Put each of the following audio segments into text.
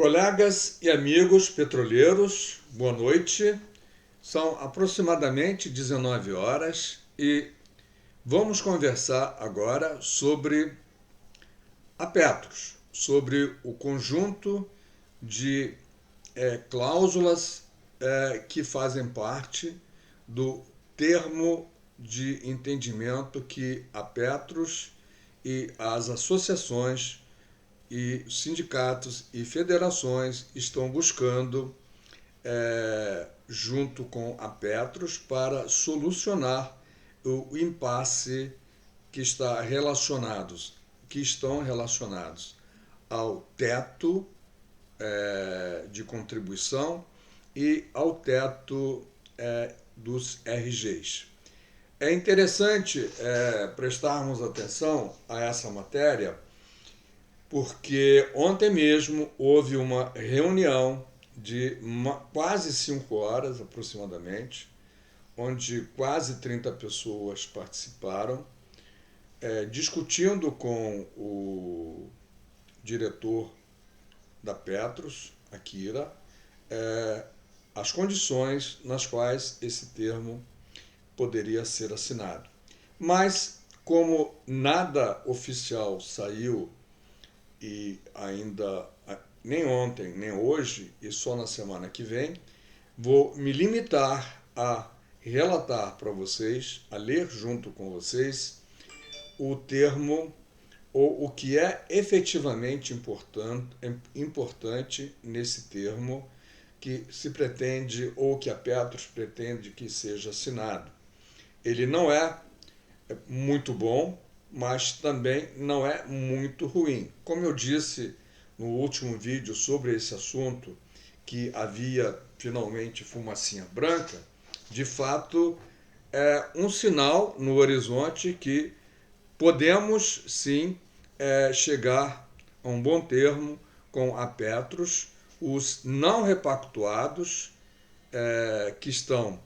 Colegas e amigos petroleiros, boa noite. São aproximadamente 19 horas e vamos conversar agora sobre a Petros, sobre o conjunto de cláusulas que fazem parte do termo de entendimento que a Petros e as associações e sindicatos e federações estão buscando, junto com a Petros, para solucionar o impasse que estão relacionados ao teto de contribuição e ao teto dos RGs. É interessante prestarmos atenção a essa matéria, porque ontem mesmo houve uma reunião de quase 5 horas aproximadamente, onde quase 30 pessoas participaram, discutindo com o diretor da Petros, Akira, as condições nas quais esse termo poderia ser assinado. Mas, como nada oficial saiu, e ainda nem ontem, nem hoje, e só na semana que vem, vou me limitar a relatar para vocês, a ler junto com vocês, o termo ou o que é efetivamente importante nesse termo que se pretende ou que a Petros pretende que seja assinado. Ele não é muito bom, mas também não é muito ruim. Como eu disse no último vídeo sobre esse assunto, que havia finalmente fumacinha branca, de fato é um sinal no horizonte que podemos sim chegar a um bom termo com a Petros. Os não repactuados que estão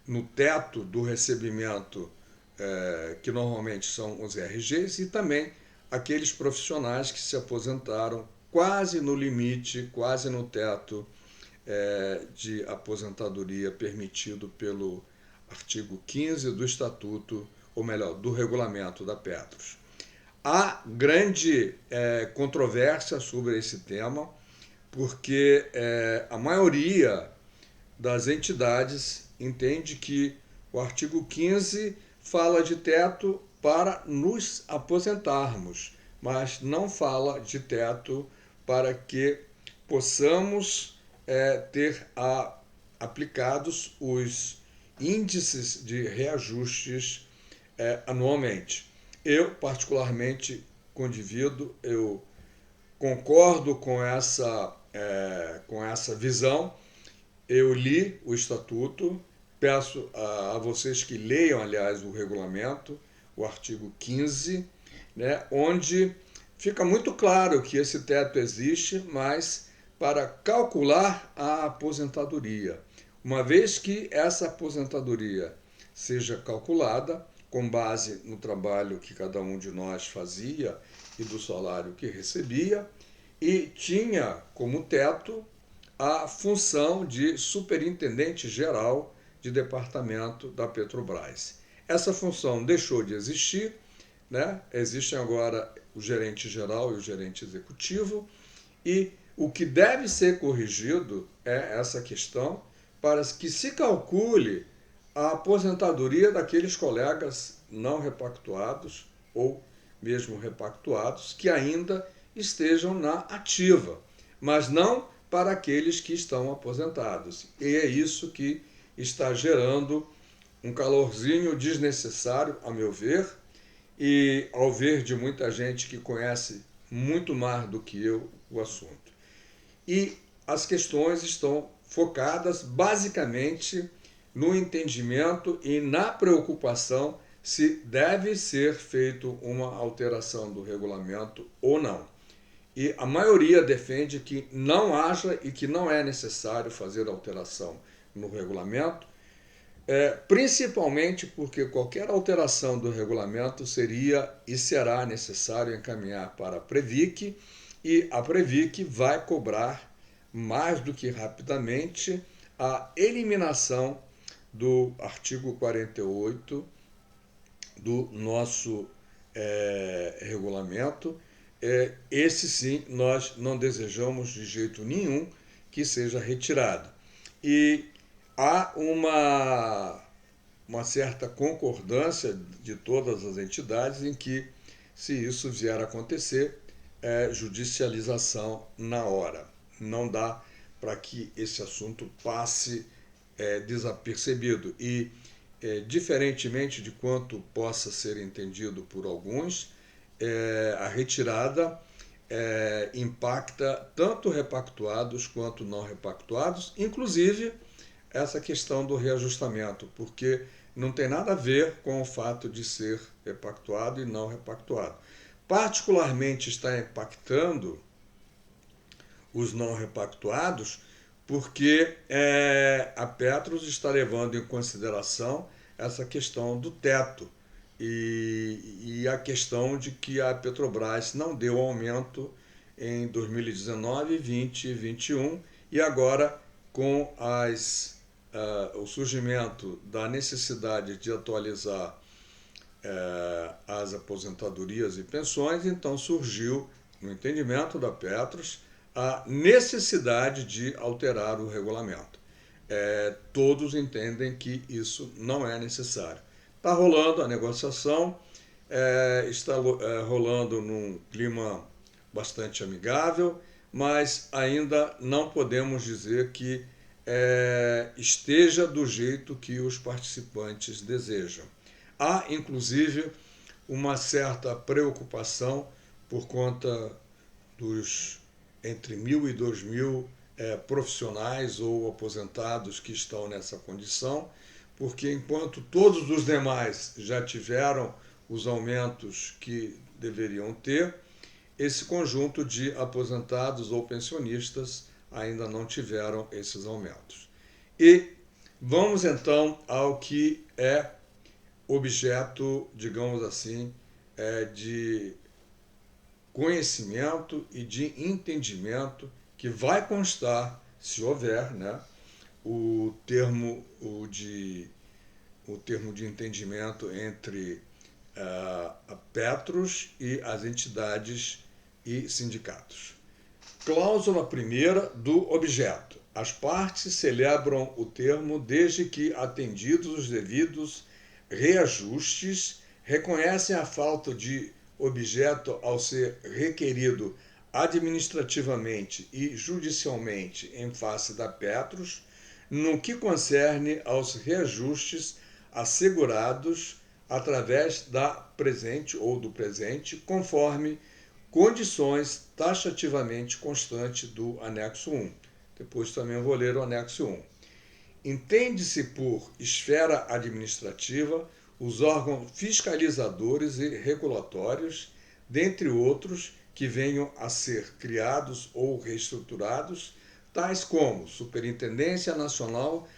no teto do recebimento, que normalmente são os RGs, e também aqueles profissionais que se aposentaram quase no limite, quase no teto de aposentadoria permitido pelo artigo 15 do Estatuto, ou melhor, do regulamento da Petros. Há grande controvérsia sobre esse tema, porque a maioria das entidades entende que o artigo 15 fala de teto para nos aposentarmos, mas não fala de teto para que possamos ter aplicados os índices de reajustes anualmente. Eu, particularmente, condivido, eu concordo com essa visão. Eu li o Estatuto, peço a vocês que leiam, aliás, o regulamento, o artigo 15, onde fica muito claro que esse teto existe, mas para calcular a aposentadoria. Uma vez que essa aposentadoria seja calculada com base no trabalho que cada um de nós fazia e do salário que recebia, e tinha como teto a função de superintendente geral de departamento da Petrobras. Essa função deixou de existir, Existem agora o gerente geral e o gerente executivo, e o que deve ser corrigido é essa questão para que se calcule a aposentadoria daqueles colegas não repactuados ou mesmo repactuados que ainda estejam na ativa, mas não para aqueles que estão aposentados. E é isso que está gerando um calorzinho desnecessário, a meu ver, e ao ver de muita gente que conhece muito mais do que eu o assunto. E as questões estão focadas basicamente no entendimento e na preocupação se deve ser feita uma alteração do regulamento ou não. E a maioria defende que não haja e que não é necessário fazer alteração no regulamento, principalmente porque qualquer alteração do regulamento seria e será necessário encaminhar para a Previc, e a Previc vai cobrar mais do que rapidamente, a eliminação do artigo 48 do nosso regulamento. Esse sim, nós não desejamos de jeito nenhum que seja retirado. E há uma certa concordância de todas as entidades em que, se isso vier a acontecer, judicialização na hora. Não dá para que esse assunto passe desapercebido. E, diferentemente de quanto possa ser entendido por alguns, a retirada impacta tanto repactuados quanto não repactuados, inclusive essa questão do reajustamento, porque não tem nada a ver com o fato de ser repactuado e não repactuado. Particularmente está impactando os não repactuados, porque a Petros está levando em consideração essa questão do teto e a questão de que a Petrobras não deu aumento em 2019, 20 e 21, e agora, com o surgimento da necessidade de atualizar as aposentadorias e pensões, então surgiu, no entendimento da Petros, a necessidade de alterar o regulamento. Todos entendem que isso não é necessário. Está rolando a negociação, está rolando num clima bastante amigável, mas ainda não podemos dizer que esteja do jeito que os participantes desejam. Há, inclusive, uma certa preocupação por conta dos entre 1.000 e 2.000 profissionais ou aposentados que estão nessa condição, porque enquanto todos os demais já tiveram os aumentos que deveriam ter, esse conjunto de aposentados ou pensionistas ainda não tiveram esses aumentos. E vamos então ao que é objeto, digamos assim, de conhecimento e de entendimento que vai constar, se houver, né, o termo de entendimento entre a Petros e as entidades e sindicatos. Cláusula primeira do objeto. As partes celebram o termo desde que, atendidos os devidos reajustes, reconhecem a falta de objeto ao ser requerido administrativamente e judicialmente em face da Petros, no que concerne aos reajustes assegurados através da presente ou do presente, conforme condições taxativamente constantes do anexo 1. Depois também vou ler o anexo 1. Entende-se por esfera administrativa os órgãos fiscalizadores e regulatórios, dentre outros, que venham a ser criados ou reestruturados, tais como Superintendência Nacional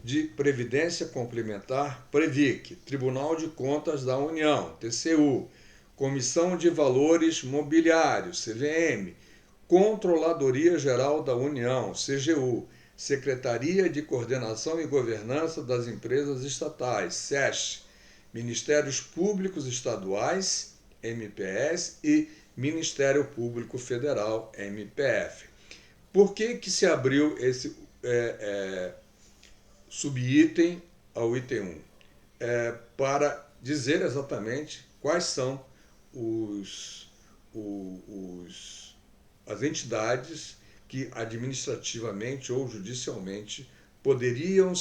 de Previdência Complementar, Previc, Tribunal de Contas da União, TCU, Comissão de Valores Mobiliários, CVM, Controladoria Geral da União, CGU, Secretaria de Coordenação e Governança das Empresas Estatais, SESC, Ministérios Públicos Estaduais, MPS, e Ministério Público Federal, MPF. Por que se abriu esse subitem ao item 1? Para dizer exatamente quais são as entidades que administrativamente ou judicialmente poderia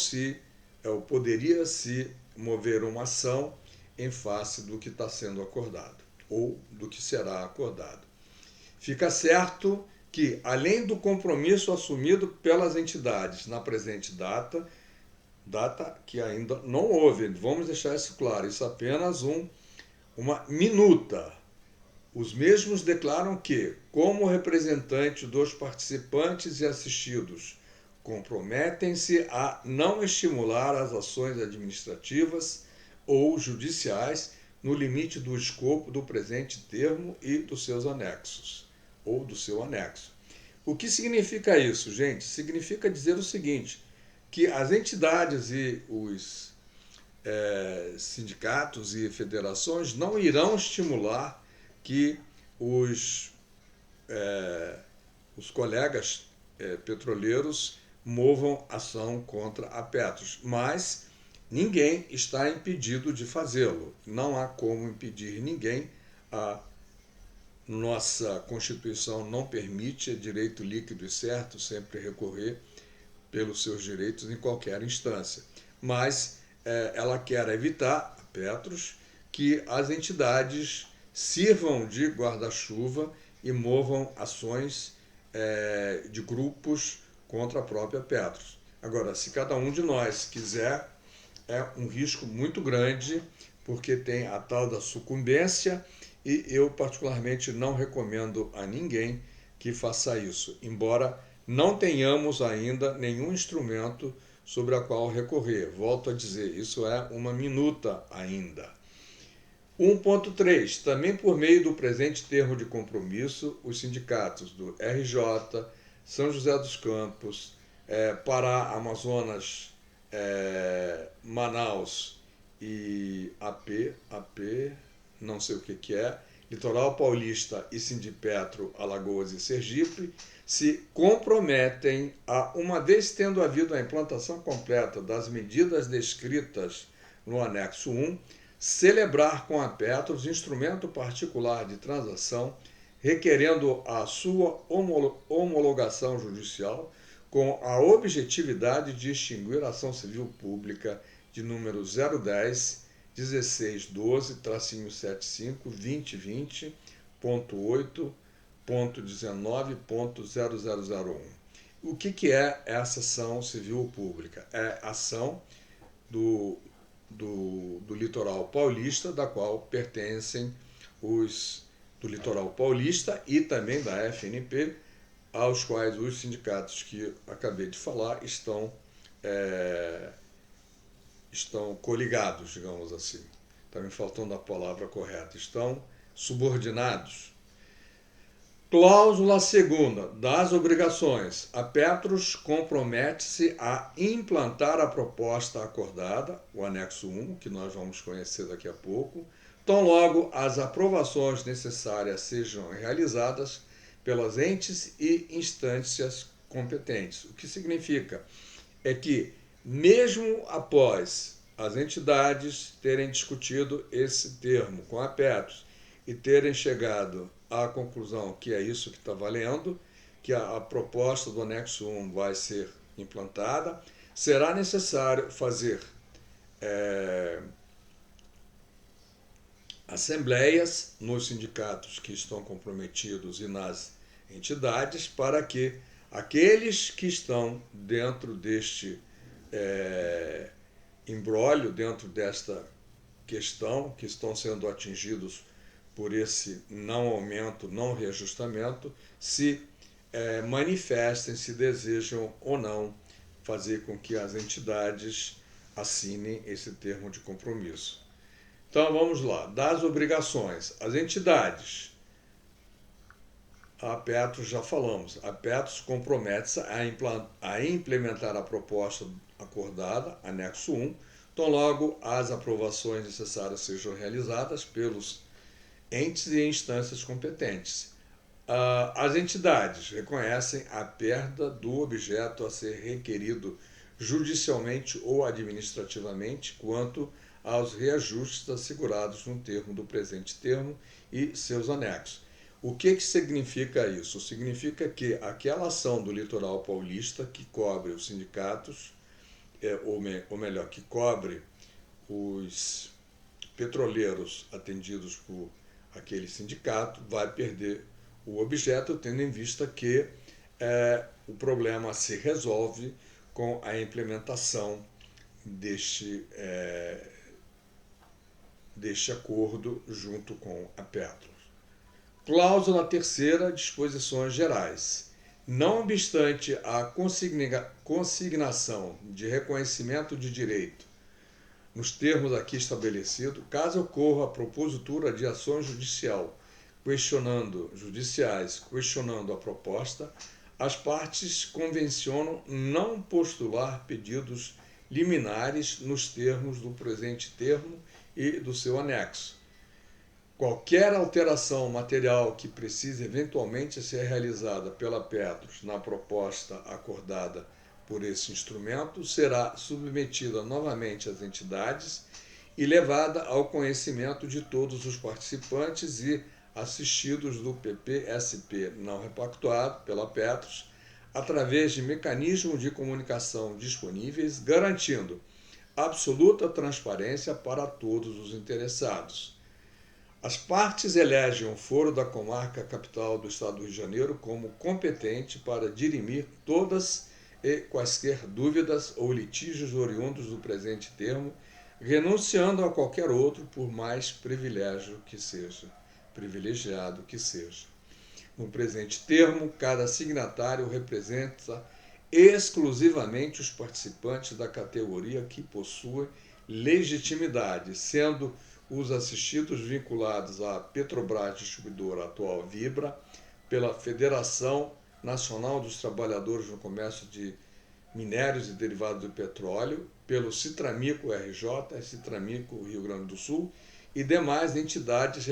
se mover uma ação em face do que está sendo acordado ou do que será acordado. Fica certo que, além do compromisso assumido pelas entidades na presente data que ainda não houve, vamos deixar isso claro, isso é apenas uma minuta. Os mesmos declaram que, como representante dos participantes e assistidos, comprometem-se a não estimular as ações administrativas ou judiciais no limite do escopo do presente termo e dos seus anexos, ou do seu anexo. O que significa isso, gente? Significa dizer o seguinte, que as entidades e os sindicatos e federações não irão estimular que os, os colegas petroleiros movam ação contra a Petros, mas ninguém está impedido de fazê-lo. Não há como impedir ninguém. A nossa Constituição não permite, é direito líquido e certo sempre recorrer pelos seus direitos em qualquer instância. Mas ela quer evitar, a Petros, que as entidades sirvam de guarda-chuva e movam ações de grupos contra a própria Petros. Agora, se cada um de nós quiser, é um risco muito grande, porque tem a tal da sucumbência, e eu particularmente não recomendo a ninguém que faça isso, embora não tenhamos ainda nenhum instrumento sobre a qual recorrer. Volto a dizer, isso é uma minuta ainda. 1.3. Também por meio do presente termo de compromisso, os sindicatos do RJ, São José dos Campos, Pará, Amazonas, Manaus e AP, não sei o que é, Litoral Paulista e Sindipetro, Alagoas e Sergipe, se comprometem a, uma vez tendo havido a implantação completa das medidas descritas no anexo 1, celebrar com a Petros instrumento particular de transação, requerendo a sua homologação judicial, com a objetividade de extinguir a ação civil pública de número 010 1612-75-2020.8.19.0001. O que é essa ação civil pública? É a ação do litoral paulista, da qual pertencem os do litoral paulista e também da FNP, aos quais os sindicatos que acabei de falar estão coligados, digamos assim. Está me faltando a palavra correta. Estão subordinados. Cláusula 2ª das obrigações. A Petros compromete-se a implantar a proposta acordada, o anexo 1, que nós vamos conhecer daqui a pouco, tão logo as aprovações necessárias sejam realizadas pelas entes e instâncias competentes. O que significa é que, mesmo após as entidades terem discutido esse termo com a Petros e terem chegado à conclusão que é isso que está valendo, que a proposta do anexo 1 vai ser implantada, será necessário fazer assembleias nos sindicatos que estão comprometidos e nas entidades, para que aqueles que estão dentro deste imbróglio, dentro desta questão, que estão sendo atingidos por esse não aumento, não reajustamento, se manifestem se desejam ou não fazer com que as entidades assinem esse termo de compromisso. Então vamos lá, das obrigações. As entidades, a Petros já falamos, a Petros compromete-se a implementar a proposta acordada, anexo 1, então logo as aprovações necessárias sejam realizadas pelos entes e instâncias competentes. As entidades reconhecem a perda do objeto a ser requerido judicialmente ou administrativamente quanto aos reajustes assegurados no termo do presente termo e seus anexos. O que significa isso? Significa que aquela ação do litoral paulista que cobre os sindicatos, ou melhor, que cobre os petroleiros atendidos por aquele sindicato, vai perder o objeto, tendo em vista que o problema se resolve com a implementação deste acordo junto com a Petros. Cláusula 3ª, disposições gerais. Não obstante a consignação de reconhecimento de direito nos termos aqui estabelecidos, caso ocorra a propositura de ação judiciais questionando a proposta, as partes convencionam não postular pedidos liminares nos termos do presente termo e do seu anexo. Qualquer alteração material que precise eventualmente ser realizada pela Petros na proposta acordada por esse instrumento será submetida novamente às entidades e levada ao conhecimento de todos os participantes e assistidos do PPSP não repactuado pela Petros através de mecanismos de comunicação disponíveis, garantindo absoluta transparência para todos os interessados. As partes elegem o Foro da Comarca Capital do Estado do Rio de Janeiro como competente para dirimir todas e quaisquer dúvidas ou litígios oriundos do presente termo, renunciando a qualquer outro por mais privilegiado que seja. No presente termo, cada signatário representa exclusivamente os participantes da categoria que possuem legitimidade, sendo os assistidos vinculados à Petrobras Distribuidora, atual Vibra, pela Federação Nacional dos Trabalhadores no Comércio de Minérios e Derivados do Petróleo, pelo Citramico RJ, Citramico Rio Grande do Sul e demais entidades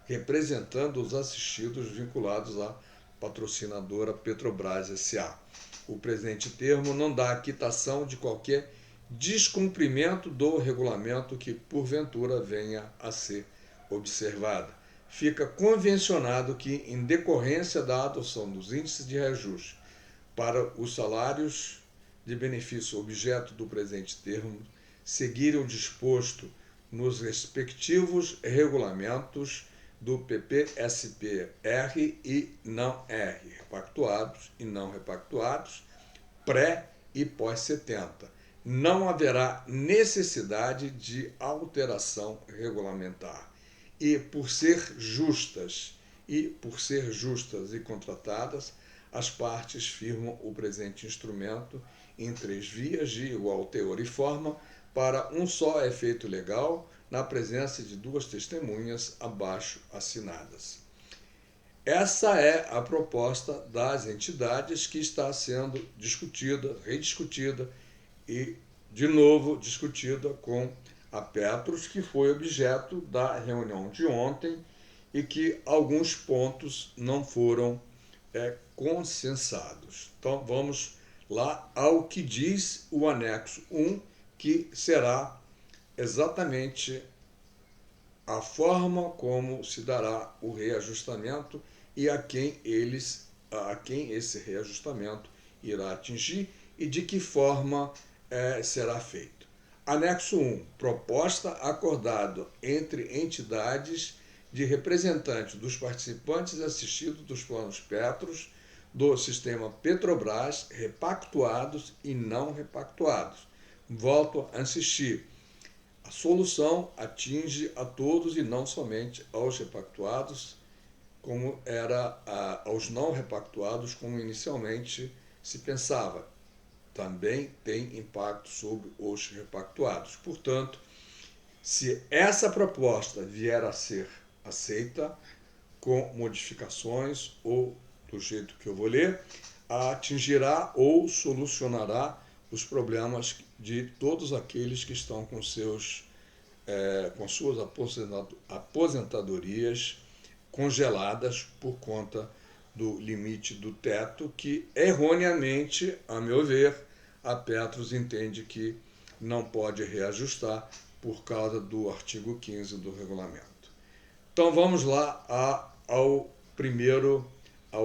representando os assistidos vinculados à patrocinadora Petrobras S.A. O presente termo não dá quitação de qualquer descumprimento do regulamento que porventura venha a ser observada. Fica convencionado que, em decorrência da adoção dos índices de reajuste para os salários de benefício objeto do presente termo, seguirem o disposto nos respectivos regulamentos do PPSP-R e não R, repactuados e não repactuados, pré e pós-70. Não haverá necessidade de alteração regulamentar. E por ser justas e contratadas, as partes firmam o presente instrumento em 3 vias de igual teor e forma para um só efeito legal, na presença de 2 testemunhas abaixo assinadas. Essa é a proposta das entidades que está sendo discutida, rediscutida e, de novo, discutida com a Petros, que foi objeto da reunião de ontem e que alguns pontos não foram consensados. Então, vamos lá ao que diz o anexo 1, que será exatamente a forma como se dará o reajustamento e a quem esse reajustamento irá atingir e de que forma será feito. Anexo 1. Proposta acordada entre entidades de representantes dos participantes assistidos dos planos Petros do sistema Petrobras, repactuados e não repactuados. Volto a insistir. A solução atinge a todos e não somente aos repactuados, como era aos não repactuados, como inicialmente se pensava. Também tem impacto sobre os repactuados. Portanto, se essa proposta vier a ser aceita, com modificações ou do jeito que eu vou ler, atingirá ou solucionará os problemas de todos aqueles que estão com suas aposentadorias congeladas por conta do limite do teto que, erroneamente, a meu ver, a Petros entende que não pode reajustar por causa do artigo 15 do regulamento. Então vamos lá ao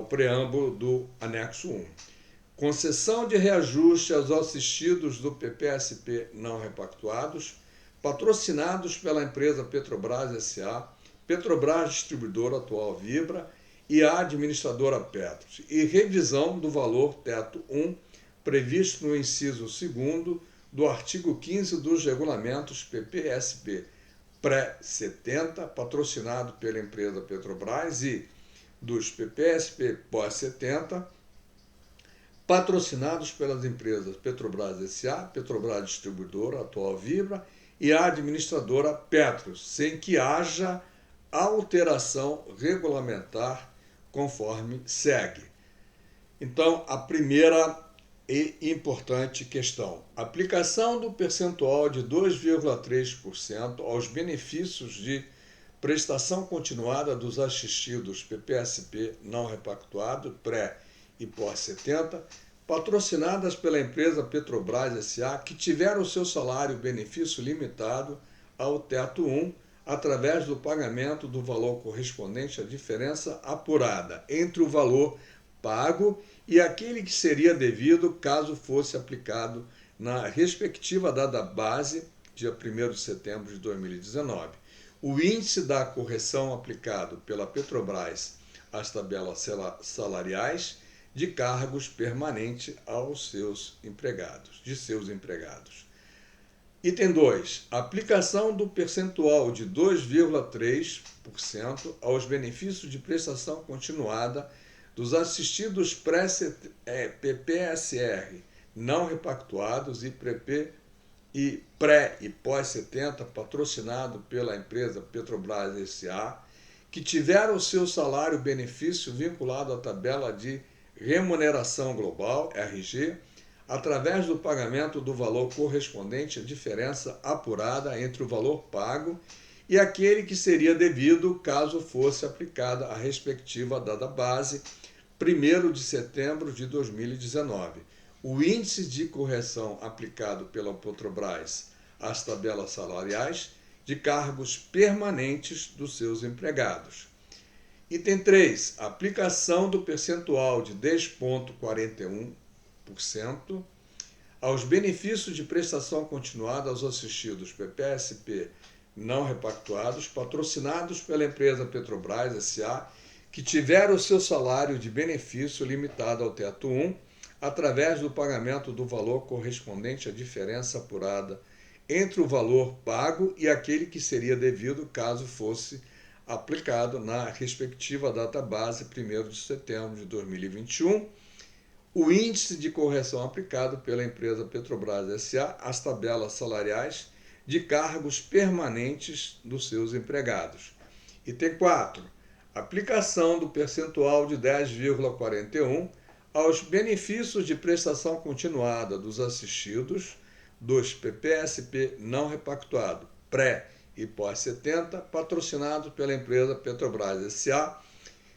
preâmbulo do anexo 1. Concessão de reajuste aos assistidos do PPSP não repactuados, patrocinados pela empresa Petrobras S.A., Petrobras Distribuidora, atual Vibra, e a administradora Petros, e revisão do valor teto 1, previsto no inciso 2º do artigo 15 dos regulamentos PPSP pré-70, patrocinado pela empresa Petrobras, e dos PPSP pós-70, patrocinados pelas empresas Petrobras S.A., Petrobras Distribuidora, atual Vibra, e a administradora Petros, sem que haja alteração regulamentar conforme segue. Então, a primeira e importante questão: aplicação do percentual de 2,3% aos benefícios de prestação continuada dos assistidos PPSP não repactuado, pré e pós-70, patrocinadas pela empresa Petrobras S.A., que tiveram o seu salário-benefício limitado ao teto 1, através do pagamento do valor correspondente à diferença apurada entre o valor pago e aquele que seria devido caso fosse aplicado na respectiva data base, dia 1º de setembro de 2019. O índice da correção aplicado pela Petrobras às tabelas salariais de cargos permanentes aos seus empregados, de seus empregados. Item 2. Aplicação do percentual de 2,3% aos benefícios de prestação continuada dos assistidos PPSR não repactuados e pré e pós-70, patrocinado pela empresa Petrobras S.A., que tiveram o seu salário-benefício vinculado à tabela de remuneração global, RG, através do pagamento do valor correspondente à diferença apurada entre o valor pago e aquele que seria devido caso fosse aplicada a respectiva data base, 1º de setembro de 2019. O índice de correção aplicado pela Petrobras às tabelas salariais de cargos permanentes dos seus empregados. Item 3. Aplicação do percentual de 10,41% aos benefícios de prestação continuada aos assistidos PPSP não repactuados, patrocinados pela empresa Petrobras S.A., que tiveram o seu salário de benefício limitado ao teto 1, através do pagamento do valor correspondente à diferença apurada entre o valor pago e aquele que seria devido caso fosse aplicado na respectiva data base, 1º de setembro de 2021, o índice de correção aplicado pela empresa Petrobras S.A. às tabelas salariais de cargos permanentes dos seus empregados. Item 4. Aplicação do percentual de 10,41% aos benefícios de prestação continuada dos assistidos dos PPSP não repactuado, pré e pós-70, patrocinados pela empresa Petrobras S.A.,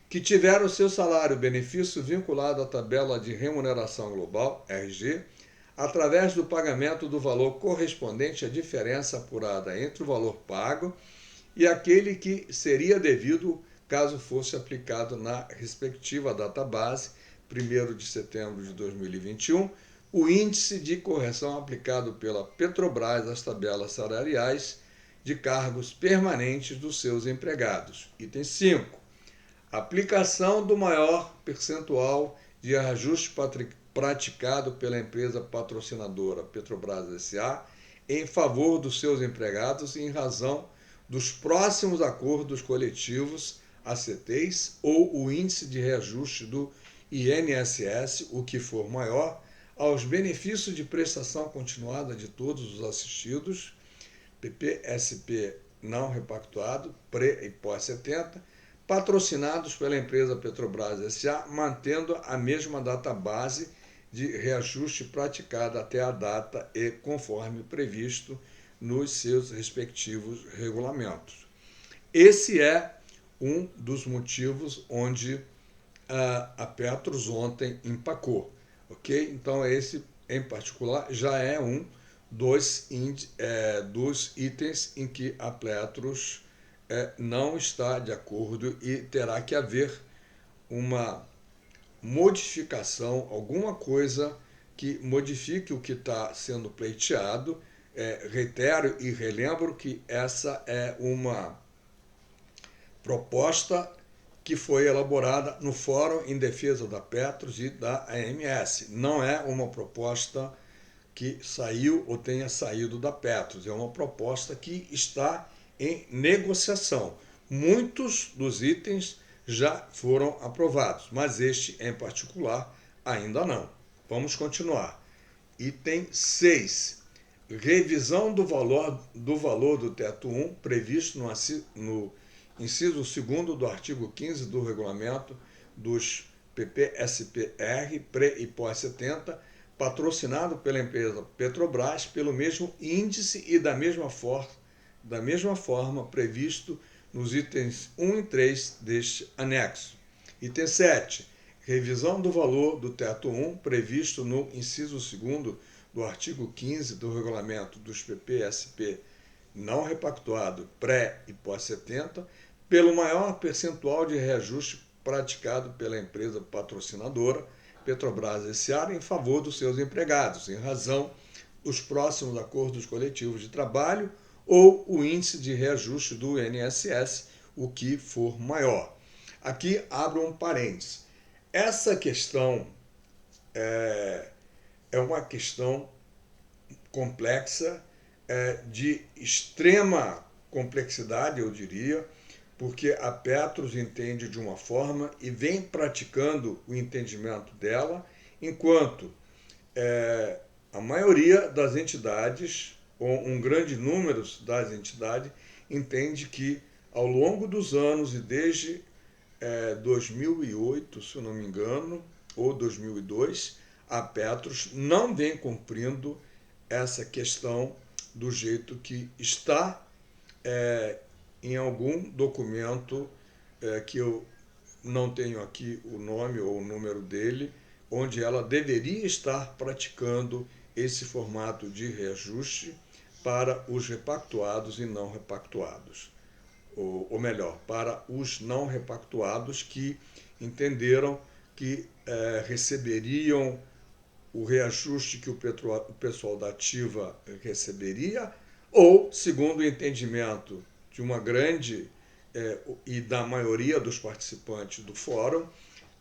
que tiveram seu salário-benefício vinculado à tabela de remuneração global, RG, através do pagamento do valor correspondente à diferença apurada entre o valor pago e aquele que seria devido caso fosse aplicado na respectiva data base, 1º de setembro de 2021, o índice de correção aplicado pela Petrobras às tabelas salariais de cargos permanentes dos seus empregados. Item 5. Aplicação do maior percentual de ajuste praticado pela empresa patrocinadora Petrobras S.A. em favor dos seus empregados em razão dos próximos acordos coletivos ACTs ou o índice de reajuste do INSS, o que for maior, aos benefícios de prestação continuada de todos os assistidos, PPSP não repactuado, pré e pós-70, patrocinados pela empresa Petrobras S.A., mantendo a mesma data base de reajuste praticada até a data e conforme previsto nos seus respectivos regulamentos. Esse é um dos motivos onde a Petros ontem empacou, ok? Então esse em particular já é um dos itens em que a Petros não está de acordo e terá que haver uma modificação, alguma coisa que modifique o que está sendo pleiteado. Reitero e relembro que essa é uma proposta que foi elaborada no Fórum em Defesa da Petros e da AMS. Não é uma proposta que saiu ou tenha saído da Petros, é uma proposta que está em negociação. Muitos dos itens já foram aprovados, mas este em particular ainda não. Vamos continuar. Item 6. Revisão do valor do teto 1 previsto no inciso 2º do artigo 15 do regulamento dos PPSPR, pré e pós 70, patrocinado pela empresa Petrobras pelo mesmo índice e da mesma forma previsto nos itens 1 e 3 deste anexo. Item 7. Revisão do valor do teto 1 previsto no inciso 2º do artigo 15 do regulamento dos PPSP não repactuado pré e pós 70 pelo maior percentual de reajuste praticado pela empresa patrocinadora Petrobras S.A. em favor dos seus empregados, em razão dos próximos acordos coletivos de trabalho ou o índice de reajuste do INSS, o que for maior. Aqui abro um parênteses. Essa questão é uma questão complexa, de extrema complexidade, eu diria, porque a Petros entende de uma forma e vem praticando o entendimento dela, enquanto a maioria das entidades, ou um grande número das entidades, entende que ao longo dos anos e desde 2008, se eu não me engano, ou 2002, a Petros não vem cumprindo essa questão do jeito que está em algum documento que eu não tenho aqui o nome ou o número dele, onde ela deveria estar praticando esse formato de reajuste para os repactuados e não repactuados. Ou melhor, para os não repactuados que entenderam que receberiam o reajuste que o pessoal da ativa receberia, ou, segundo o entendimento de uma grande e da maioria dos participantes do fórum,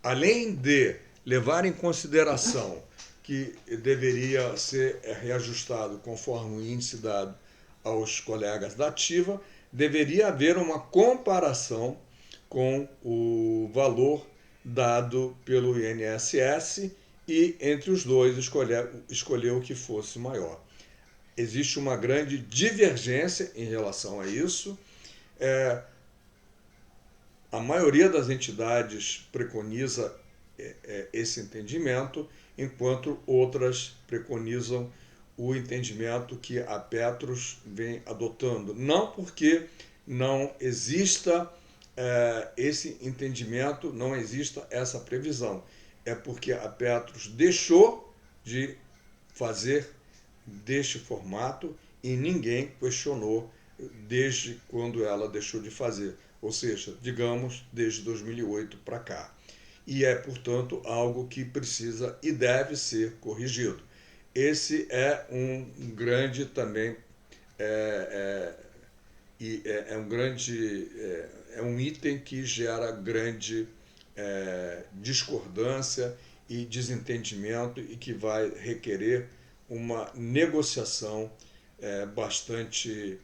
além de levar em consideração que deveria ser reajustado conforme o índice dado aos colegas da ativa, deveria haver uma comparação com o valor dado pelo INSS e, entre os dois, escolher o que fosse maior. Existe uma grande divergência em relação a isso. A maioria das entidades preconiza esse entendimento, enquanto outras preconizam o entendimento que a Petros vem adotando. Não porque não exista esse entendimento, não exista essa previsão. É porque a Petros deixou de fazer deste formato e ninguém questionou desde quando ela deixou de fazer. Ou seja, digamos, desde 2008 para cá. E é, portanto, algo que precisa e deve ser corrigido. Esse é um grande também, um item que gera grande discordância e desentendimento e que vai requerer uma negociação bastante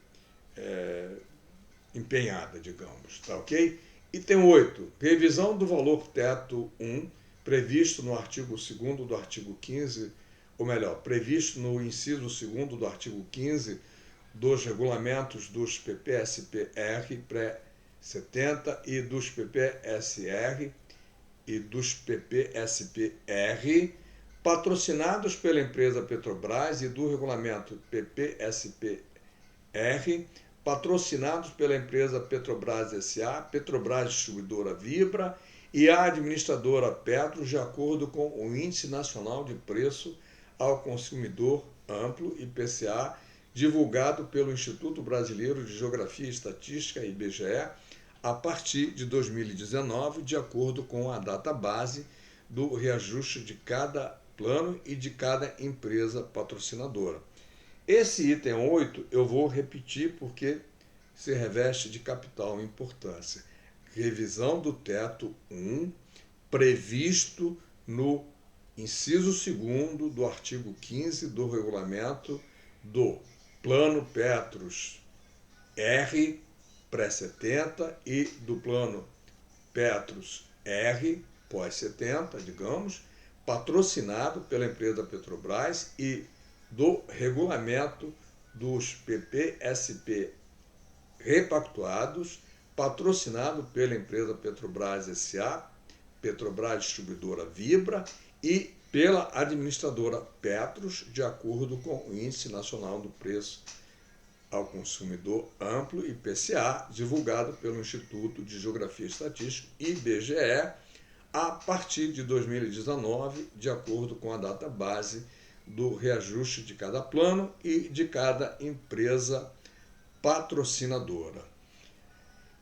empenhada, digamos, tá ok? Item 8. Revisão do valor teto 1, previsto no artigo 2º do artigo 15, ou melhor, previsto no inciso 2º do artigo 15 dos regulamentos dos PPSPR pré-70 e dos PPSR e dos PPSPR, patrocinados pela empresa Petrobras, e do regulamento PPSPR, patrocinados pela empresa Petrobras S.A., Petrobras Distribuidora Vibra e a administradora Petros, de acordo com o Índice Nacional de Preço ao Consumidor Amplo, IPCA, divulgado pelo Instituto Brasileiro de Geografia e Estatística, IBGE, a partir de 2019, de acordo com a data base do reajuste de cada plano e de cada empresa patrocinadora. Esse item 8 eu vou repetir porque se reveste de capital importância. Revisão do teto 1, previsto no inciso 2º do artigo 15 do regulamento do Plano Petros R pré-70 e do Plano Petros R pós-70, digamos, patrocinado pela empresa Petrobras, e do regulamento dos PPSP repactuados, patrocinado pela empresa Petrobras S.A., Petrobras Distribuidora Vibra e pela administradora Petros, de acordo com o Índice Nacional do Preço ao Consumidor Amplo, IPCA, divulgado pelo Instituto de Geografia e Estatística, IBGE, a partir de 2019, de acordo com a data base do reajuste de cada plano e de cada empresa patrocinadora.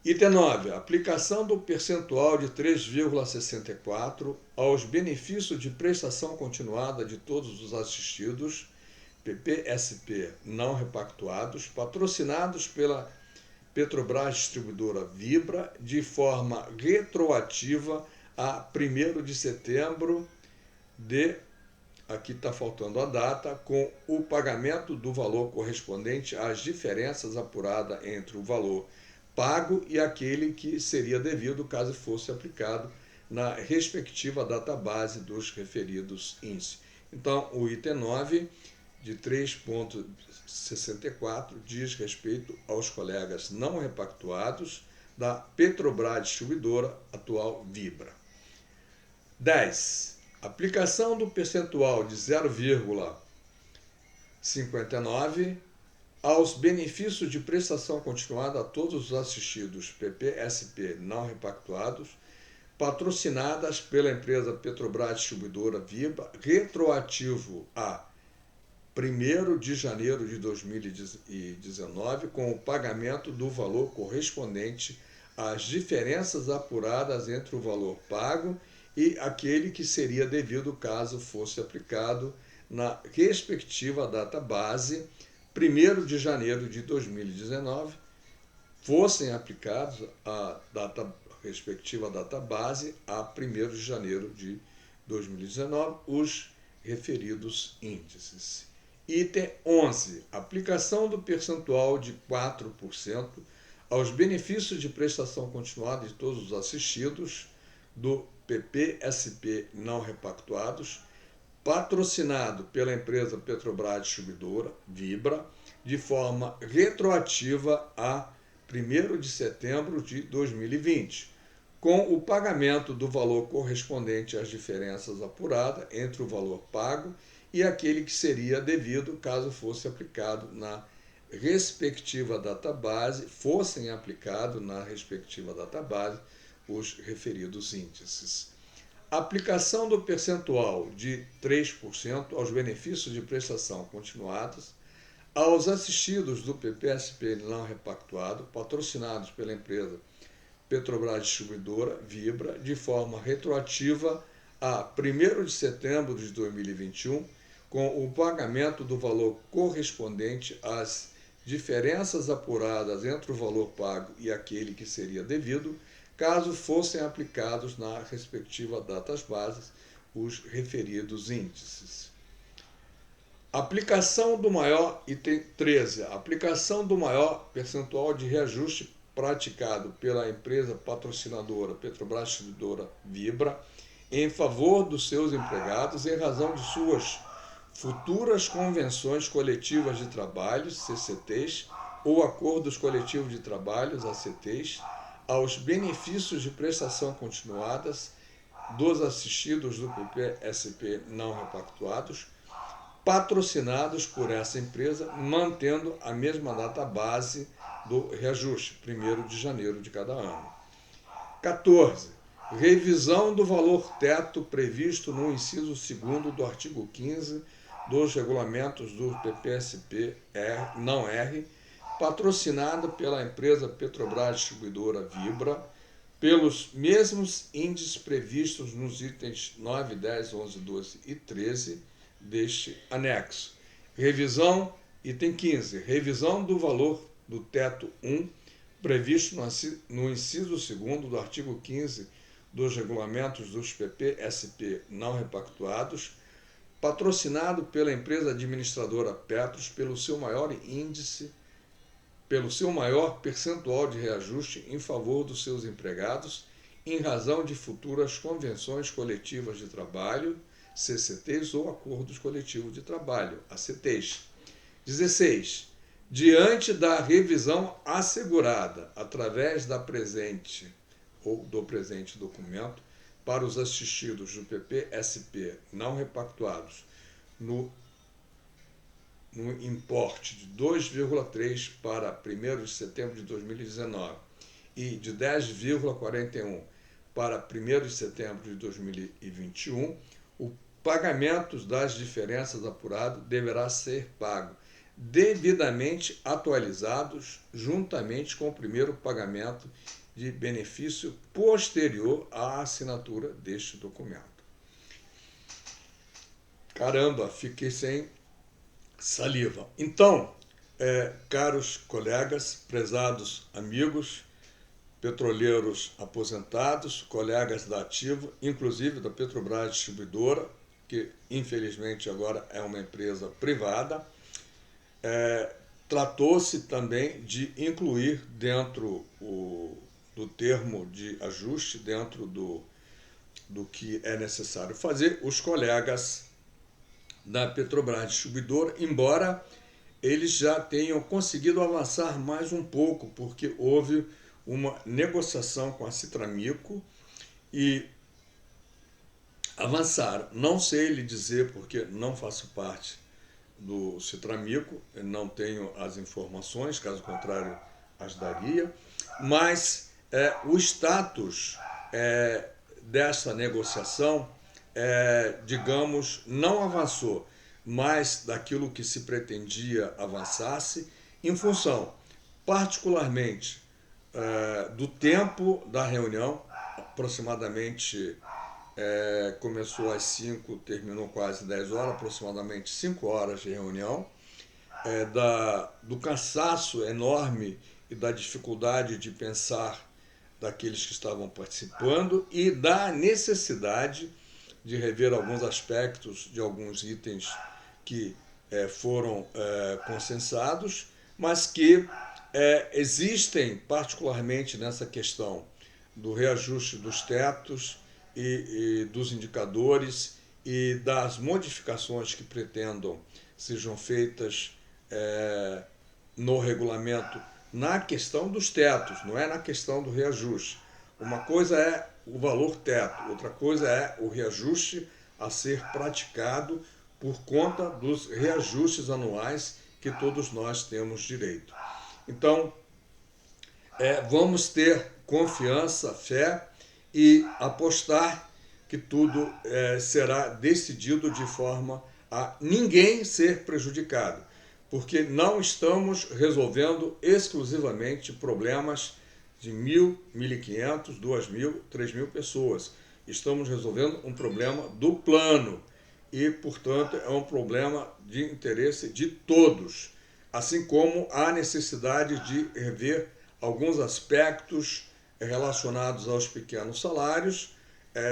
Item 9. Aplicação do percentual de 3,64 aos benefícios de prestação continuada de todos os assistidos, PPSP não repactuados, patrocinados pela Petrobras Distribuidora Vibra, de forma retroativa a 1º de setembro de... Aqui está faltando a data, com o pagamento do valor correspondente às diferenças apuradas entre o valor pago e aquele que seria devido caso fosse aplicado na respectiva database dos referidos índices. Então, o item 9 de 3,64 diz respeito aos colegas não repactuados da Petrobras Distribuidora, atual Vibra. 10. Aplicação do percentual de 0,59 aos benefícios de prestação continuada a todos os assistidos PPSP não repactuados, patrocinadas pela empresa Petrobras Distribuidora Vibra, retroativo a 1º de janeiro de 2019, com o pagamento do valor correspondente às diferenças apuradas entre o valor pago e aquele que seria devido caso fosse aplicado na respectiva data base, 1º de janeiro de 2019, fossem aplicados a respectiva data base a 1º de janeiro de 2019, os referidos índices. Item 11. Aplicação do percentual de 4% aos benefícios de prestação continuada de todos os assistidos do PPSP não repactuados, patrocinado pela empresa Petrobras Distribuidora Vibra, de forma retroativa a 1º de setembro de 2020, com o pagamento do valor correspondente às diferenças apuradas entre o valor pago e aquele que seria devido caso fosse aplicado na respectiva database, fossem aplicados na respectiva database os referidos índices. Aplicação do percentual de 3% aos benefícios de prestação continuados aos assistidos do PPSP não repactuado, patrocinados pela empresa Petrobras Distribuidora Vibra, de forma retroativa a 1º de setembro de 2021, com o pagamento do valor correspondente às diferenças apuradas entre o valor pago e aquele que seria devido, caso fossem aplicados na respectiva datas bases os referidos índices. Aplicação do maior, item 13, aplicação do maior percentual de reajuste praticado pela empresa patrocinadora Petrobras Distribuidora Vibra em favor dos seus empregados em razão de suas futuras convenções coletivas de trabalho, CCTs, ou acordos coletivos de trabalho, ACTs, aos benefícios de prestação continuadas dos assistidos do PPSP não repactuados, patrocinados por essa empresa, mantendo a mesma data base do reajuste, 1º de janeiro de cada ano. 14. Revisão do valor teto previsto no inciso 2º do artigo 15 dos regulamentos do PPSP não R, patrocinada pela empresa Petrobras Distribuidora Vibra, pelos mesmos índices previstos nos itens 9, 10, 11, 12 e 13 deste anexo. Revisão, item 15, revisão do valor do teto 1, previsto no inciso 2º do artigo 15 dos regulamentos dos PPSP não repactuados, patrocinado pela empresa administradora Petros pelo seu maior percentual de reajuste em favor dos seus empregados, em razão de futuras convenções coletivas de trabalho, CCTs, ou acordos coletivos de trabalho, ACTs. 16. Diante da revisão assegurada através da presente ou do presente documento, para os assistidos do PPSP não repactuados no importe de 2,3 para 1º de setembro de 2019 e de 10,41 para 1º de setembro de 2021, o pagamento das diferenças apurado deverá ser pago devidamente atualizados juntamente com o primeiro pagamento de benefício posterior à assinatura deste documento. Caramba, fiquei sem saliva. Então, caros colegas, prezados amigos, petroleiros aposentados, colegas da Ativa, inclusive da Petrobras Distribuidora, que infelizmente agora é uma empresa privada, tratou-se também de incluir dentro do termo de ajuste, dentro do que é necessário fazer, os colegas da Petrobras Distribuidora, embora eles já tenham conseguido avançar mais um pouco, porque houve uma negociação com a Citramico e avançaram. Não sei lhe dizer, porque não faço parte do Citramico, não tenho as informações, caso contrário as daria, mas o status dessa negociação, digamos, não avançou, mas daquilo que se pretendia avançasse, em função, particularmente, do tempo da reunião, aproximadamente, começou às 5, terminou quase 10 horas, aproximadamente 5 horas de reunião, do cansaço enorme e da dificuldade de pensar daqueles que estavam participando e da necessidade de rever alguns aspectos de alguns itens que foram consensados, mas que existem, particularmente nessa questão do reajuste dos tetos e dos indicadores e das modificações que pretendam sejam feitas no regulamento na questão dos tetos, não é na questão do reajuste. Uma coisa é o valor teto, outra coisa é o reajuste a ser praticado por conta dos reajustes anuais que todos nós temos direito. Então, vamos ter confiança, fé e apostar que tudo será decidido de forma a ninguém ser prejudicado, porque não estamos resolvendo exclusivamente problemas de 1.000, 1.500, 2.000, 3.000 pessoas. Estamos resolvendo um problema do plano e, portanto, é um problema de interesse de todos, assim como há necessidade de rever alguns aspectos relacionados aos pequenos salários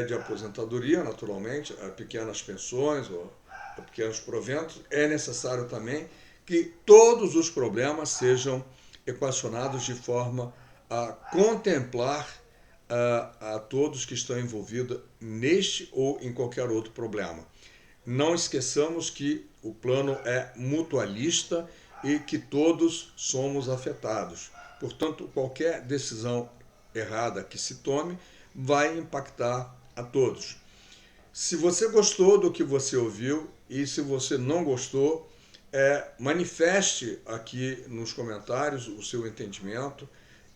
de aposentadoria, naturalmente, a pequenas pensões ou a pequenos proventos. É necessário também que todos os problemas sejam equacionados de forma a contemplar a todos que estão envolvidos neste ou em qualquer outro problema. Não esqueçamos que o plano é mutualista e que todos somos afetados. Portanto, qualquer decisão errada que se tome vai impactar a todos. Se você gostou do que você ouviu e se você não gostou, manifeste aqui nos comentários o seu entendimento.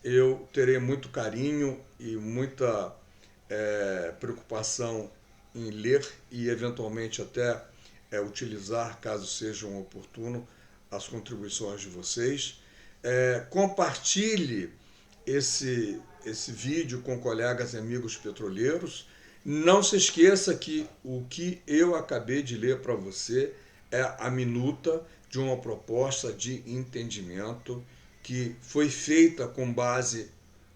Eu terei muito carinho e muita preocupação em ler e eventualmente até utilizar, caso sejam oportuno, as contribuições de vocês. Compartilhe esse vídeo com colegas e amigos petroleiros. Não se esqueça que o que eu acabei de ler para você é a minuta de uma proposta de entendimento que foi feita com base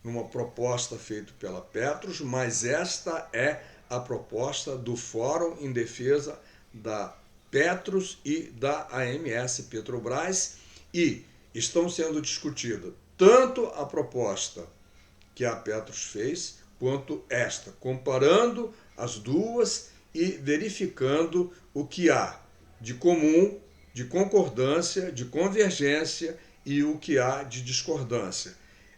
numa proposta feita pela Petros, mas esta é a proposta do Fórum em Defesa da Petros e da AMS Petrobras, e estão sendo discutidas tanto a proposta que a Petros fez, quanto esta, comparando as duas e verificando o que há de comum, de concordância, de convergência e o que há de discordância.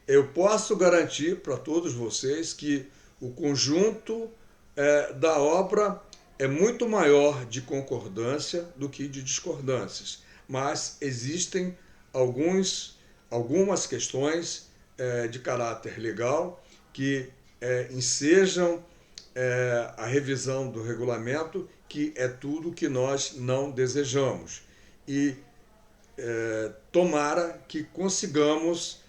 Eu posso garantir para todos vocês que o conjunto da obra é muito maior de concordância do que de discordâncias, mas existem algumas questões de caráter legal que ensejam a revisão do regulamento, que é tudo que nós não desejamos. E tomara que consigamos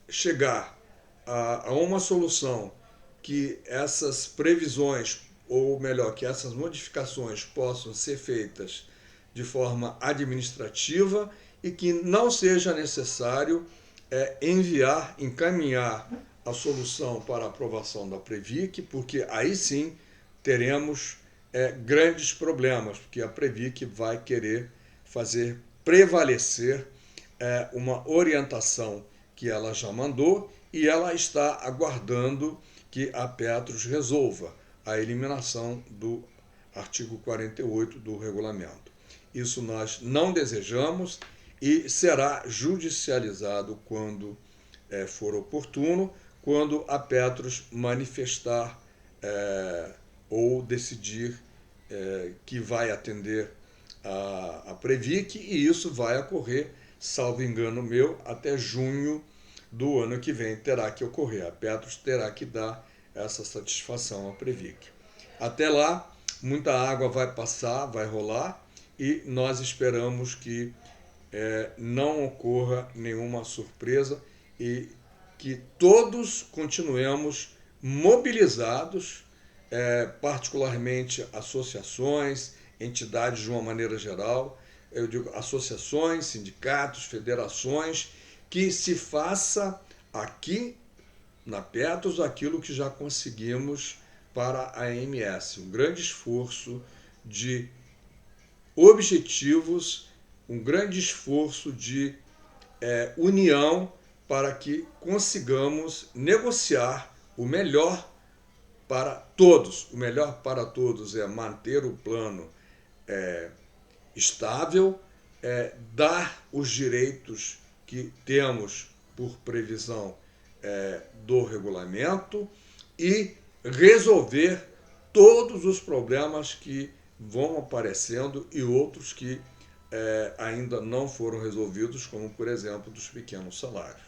chegar a uma solução que essas previsões, ou melhor, que essas modificações possam ser feitas de forma administrativa e que não seja necessário encaminhar a solução para a aprovação da Previc, porque aí sim teremos grandes problemas, porque a Previc vai querer fazer prevalecer uma orientação que ela já mandou e ela está aguardando que a Petros resolva a eliminação do artigo 48 do regulamento. Isso nós não desejamos e será judicializado quando for oportuno, quando a Petros manifestar ou decidir que vai atender a Previc, e isso vai ocorrer, salvo engano meu, até junho do ano que vem terá que ocorrer. A Petros terá que dar essa satisfação à Previc. Até lá, muita água vai passar, vai rolar, e nós esperamos que não ocorra nenhuma surpresa e que todos continuemos mobilizados, particularmente associações, entidades de uma maneira geral, eu digo associações, sindicatos, federações, que se faça aqui na Petros aquilo que já conseguimos para a AMS, um grande esforço de objetivos, um grande esforço de união para que consigamos negociar o melhor para todos. O melhor para todos é manter o plano estável, dar os direitos que temos por previsão do regulamento e resolver todos os problemas que vão aparecendo e outros que ainda não foram resolvidos, como, por exemplo, dos pequenos salários.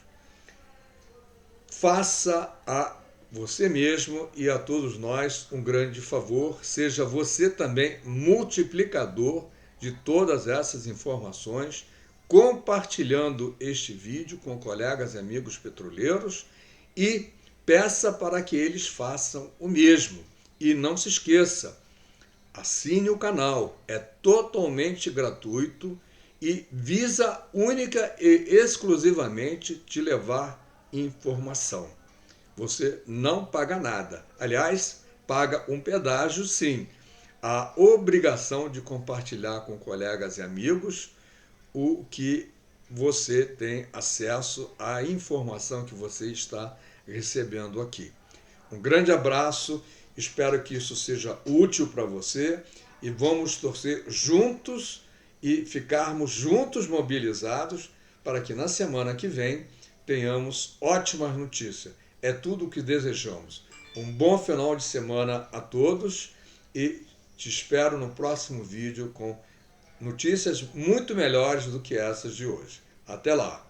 Faça a você mesmo e a todos nós um grande favor, seja você também multiplicador de todas essas informações, compartilhando este vídeo com colegas e amigos petroleiros e peça para que eles façam o mesmo. E não se esqueça, assine o canal, é totalmente gratuito e visa única e exclusivamente te levar informação. Você não paga nada. Aliás, paga um pedágio sim. A obrigação de compartilhar com colegas e amigos o que você tem acesso à informação que você está recebendo aqui. Um grande abraço, espero que isso seja útil para você e vamos torcer juntos e ficarmos juntos mobilizados para que na semana que vem tenhamos ótimas notícias. É tudo o que desejamos. Um bom final de semana a todos e te espero no próximo vídeo com notícias muito melhores do que essas de hoje. Até lá!